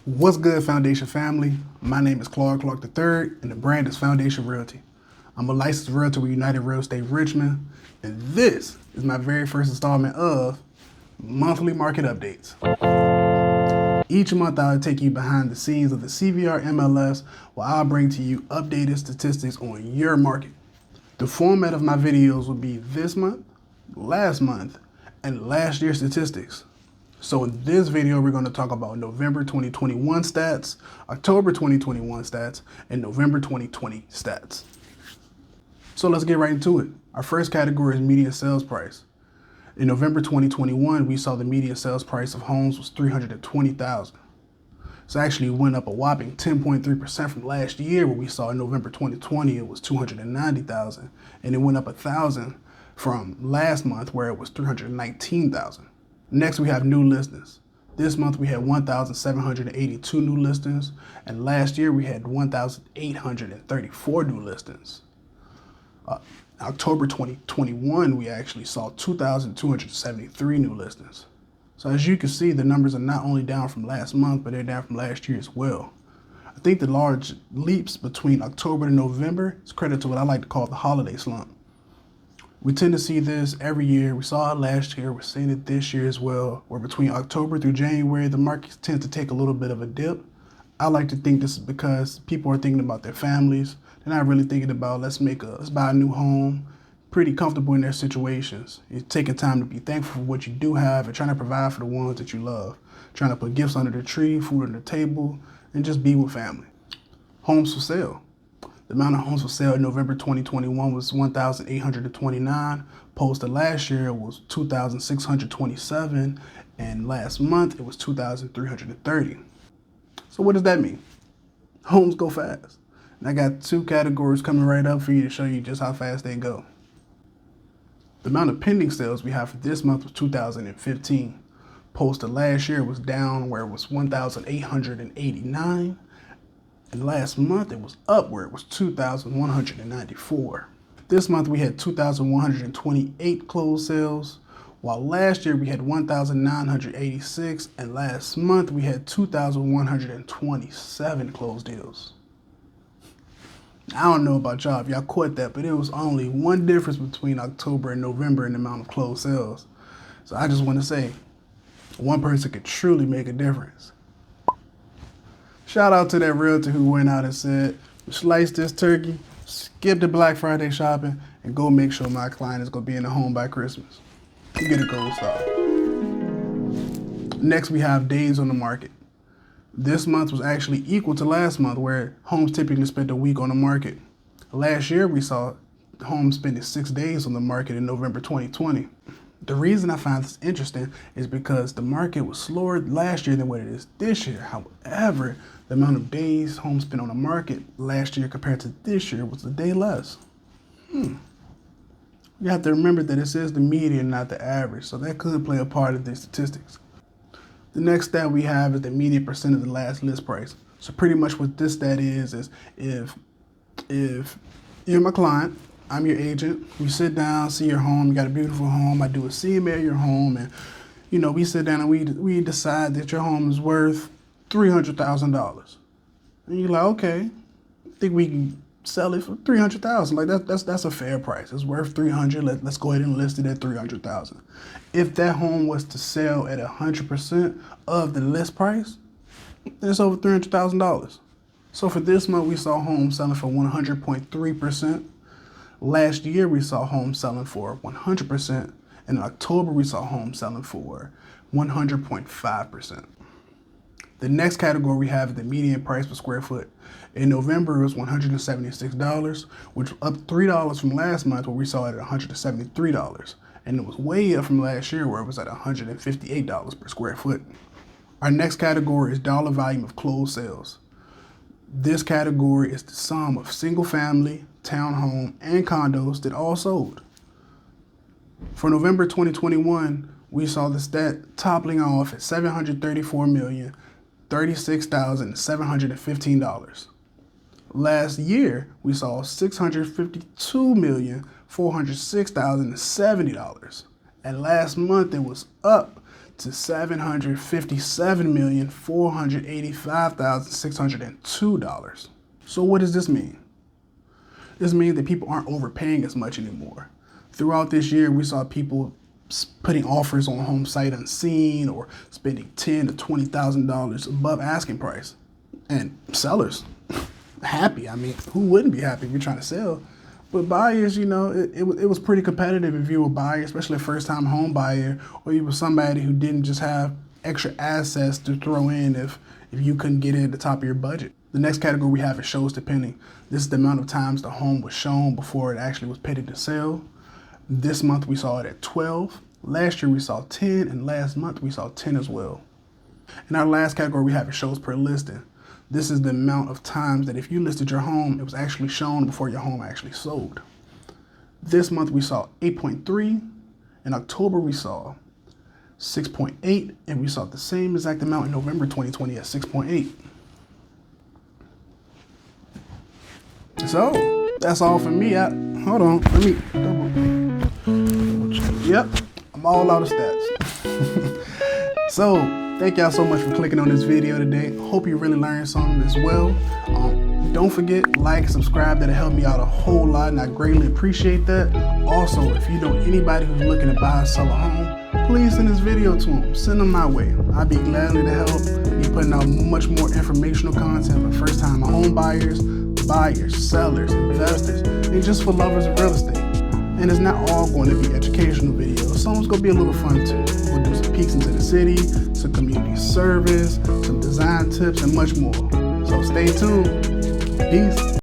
What's good, Phoundation family? My name is Clark III, and the brand is Phoundation Realty. I'm a licensed realtor with United Real Estate Richmond, and this is my very first installment of monthly market updates. Each month, I'll take you behind the scenes of the CVR MLS, where I'll bring to you updated statistics on your market. The format of my videos will be this month, last month, and last year's statistics. So in this video, we're going to talk about November 2021 stats, October 2021 stats, and November 2020 stats. So let's get right into it. Our first category is median sales price. In November 2021, we saw the median sales price of homes was $320,000. So actually went up a whopping 10.3% from last year, where we saw in November 2020 it was $290,000, and it went up $1,000 from last month, where it was $319,000. Next, we have new listings. This month we had 1,782 new listings, and last year we had 1,834 new listings. October 2021, we actually saw 2,273 new listings. So as you can see, the numbers are not only down from last month, but they're down from last year as well. I think the large leaps between October to November is credit to what I like to call the holiday slump. We tend to see this every year. We saw it last year. We're seeing it this year as well, where between October through January, the market tends to take a little bit of a dip. I like to think this is because people are thinking about their families. They're not really thinking about, let's buy a new home, pretty comfortable in their situations. You're taking time to be thankful for what you do have and trying to provide for the ones that you love. Trying to put gifts under the tree, food on the table, and just be with family. Homes for sale. The amount of homes for sale in November 2021 was 1,829. Opposed to last year, it was 2,627. And last month, it was 2,330. So what does that mean? Homes go fast. And I got two categories coming right up for you to show you just how fast they go. The amount of pending sales we have for this month was 2,015. Opposed to last year, it was down, where it was 1,889. And last month, it was up, where it was 2,194. This month, we had 2,128 closed sales, while last year we had 1,986, and last month we had 2,127 closed deals. I don't know about y'all if y'all caught that, but it was only one difference between October and November in the amount of closed sales. So I just want to say, one person could truly make a difference. Shout out to that realtor who went out and said, slice this turkey, skip the Black Friday shopping, and go make sure my client is going to be in the home by Christmas. You get a gold star. Next, we have days on the market. This month was actually equal to last month, where homes typically spent a week on the market. Last year, we saw homes spending 6 days on the market in November 2020. The reason I find this interesting is because the market was slower last year than what it is this year. However, the amount of days homes spent on the market last year compared to this year was a day less. You have to remember that it says the median, not the average, so that could play a part of the statistics. The next stat we have is the median percent of the last list price. So pretty much what this stat is if you're my client, I'm your agent, we sit down, see your home, you got a beautiful home, I do a CMA of your home, and we sit down and we decide that your home is worth $300,000. And you're like, okay, I think we can sell it for $300,000. Like that's a fair price. It's worth $300,000. Let's go ahead and list it at $300,000. If that home was to sell at 100% of the list price, then it's over $300,000. So for this month, we saw homes selling for 100.3%. Last year, we saw homes selling for 100%. And in October, we saw homes selling for 100.5%. The next category we have is the median price per square foot. In November, it was $176, which was up $3 from last month, where we saw it at $173. And it was way up from last year, where it was at $158 per square foot. Our next category is dollar volume of closed sales. This category is the sum of single family, townhome, and condos that all sold. For November 2021, we saw the stat toppling off at $734,036,715. Last year, we saw $652,406,070. And last month, it was up to $757,485,602. So what does this mean? This means that people aren't overpaying as much anymore. Throughout this year, we saw people putting offers on home sight unseen or spending $10,000 to $20,000 above asking price. And sellers, happy. I mean, who wouldn't be happy if you're trying to sell? But buyers, you know, it was pretty competitive if you were a buyer, especially a first-time home buyer, or you were somebody who didn't just have extra assets to throw in if you couldn't get in at the top of your budget. The next category we have is shows depending. This is the amount of times the home was shown before it actually was pitted to sell. This month we saw it at 12. Last year we saw 10, and last month we saw 10 as well. And our last category we have is shows per listing. This is the amount of times that if you listed your home, it was actually shown before your home actually sold. This month we saw 8.3. In October we saw 6.8, and we saw the same exact amount in November 2020 at 6.8. So that's all for me. Hold on, let me double check. Yep, I'm all out of stats. So thank y'all so much for clicking on this video today. Hope you really learned something as well. Don't forget, like, subscribe. That'll help me out a whole lot, and I greatly appreciate that. Also, if you know anybody who's looking to buy or sell a home, please send this video to them. Send them my way. I'd be gladly to help. Be putting out much more informational content for first-time home buyers, sellers, investors, and just for lovers of real estate. And it's not all going to be educational videos. Some's going to be a little fun too. We'll do some peeks into the city, some community service, some design tips, and much more. So stay tuned. Peace.